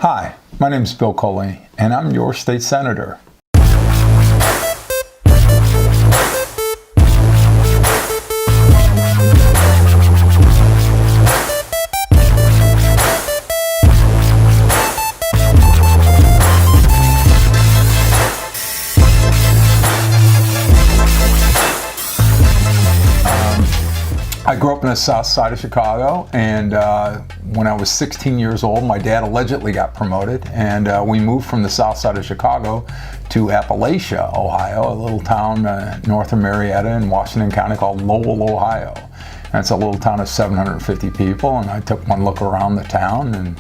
Hi, my name is Bill Coley, and I'm your state senator. I grew up in the south side of Chicago, and when I was 16 years old, my dad allegedly got promoted, and we moved from the south side of Chicago to Appalachia, Ohio, a little town north of Marietta in Washington County called Lowell, Ohio. And it's a little town of 750 people, and I took one look around the town and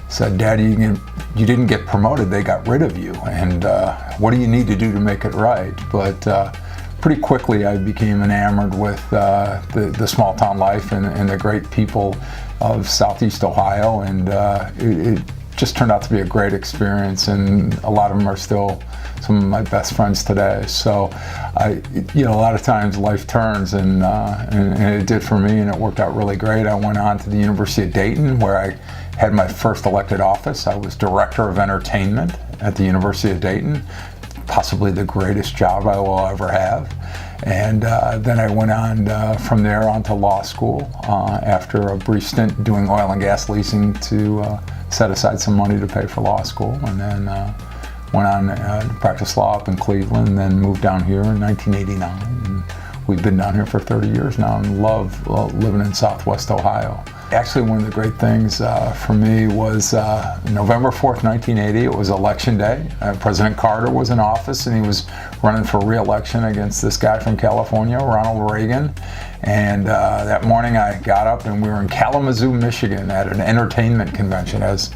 said, "Daddy, you didn't get promoted, they got rid of you, and what do you need to do to make it right?" But pretty quickly I became enamored with the small town life and the great people of Southeast Ohio, and it just turned out to be a great experience, and a lot of them are still some of my best friends today. So a lot of times life turns, and it did for me, and it worked out really great. I went on to the University of Dayton, where I had my first elected office. I was Director of Entertainment at the University of Dayton, possibly the greatest job I will ever have. And then I went on from there on to law school after a brief stint doing oil and gas leasing to set aside some money to pay for law school, and then went on to practice law up in Cleveland, and then moved down here in 1989. And we've been down here for 30 years now and love living in Southwest Ohio. Actually, one of the great things for me was November 4th, 1980. It was election day. President Carter was in office, and he was running for re-election against this guy from California, Ronald Reagan. And that morning I got up, and we were in Kalamazoo, Michigan at an entertainment convention, as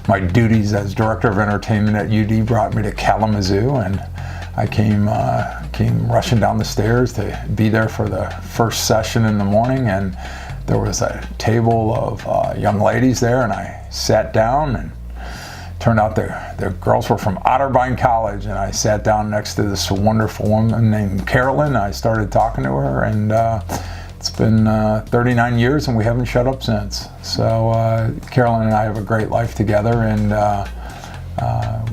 my duties as Director of Entertainment at UD brought me to Kalamazoo, and I came rushing down the stairs to be there for the first session in the morning, and there was a table of young ladies there, and I sat down, and turned out the girls were from Otterbein College, and I sat down next to this wonderful woman named Carolyn. I started talking to her, and it's been 39 years, and we haven't shut up since. So Carolyn and I have a great life together, and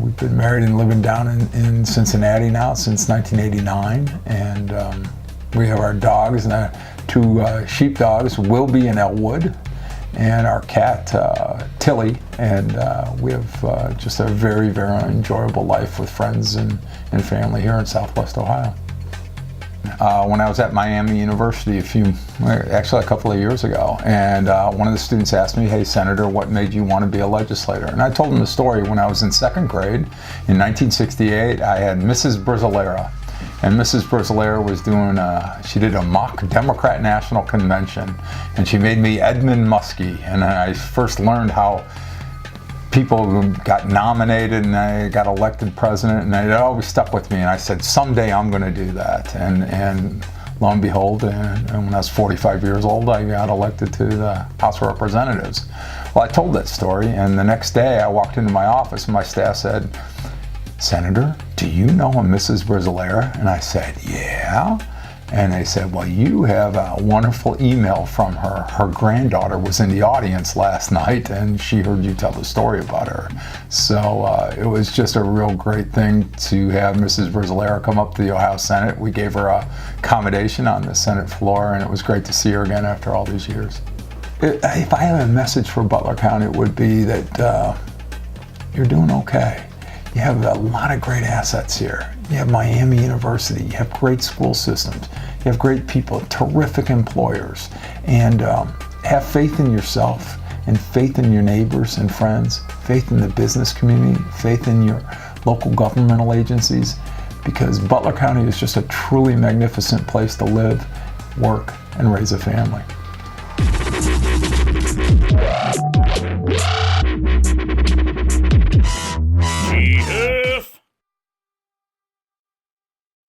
we've been married and living down in Cincinnati now since 1989, and we have our dogs, and two sheep dogs, Wilby and Elwood, and our cat Tilly, and we have just a very, very enjoyable life with friends and family here in Southwest Ohio. When I was at Miami University a couple of years ago, and one of the students asked me, "Hey, Senator, what made you want to be a legislator?" And I told him the story. When I was in second grade in 1968, I had Mrs. Brizzolera. And Mrs. Brizzolera was she did a mock Democrat National Convention, and she made me Edmund Muskie. And I first learned how people got nominated and I got elected president, and it always stuck with me. And I said, someday I'm going to do that. And lo and behold, and when I was 45 years old, I got elected to the House of Representatives. Well, I told that story, and the next day I walked into my office, and my staff said, "Senator, do you know a Mrs. Brizzolera?" And I said, "Yeah." And they said, "Well, you have a wonderful email from her. Her granddaughter was in the audience last night, and she heard you tell the story about her." So it was just a real great thing to have Mrs. Brizzolera come up to the Ohio Senate. We gave her a commendation on the Senate floor, and it was great to see her again after all these years. If I have a message for Butler County, it would be that you're doing okay. You have a lot of great assets here. You have Miami University, you have great school systems, you have great people, terrific employers, and have faith in yourself, and faith in your neighbors and friends, faith in the business community, faith in your local governmental agencies, because Butler County is just a truly magnificent place to live, work, and raise a family. Yeah.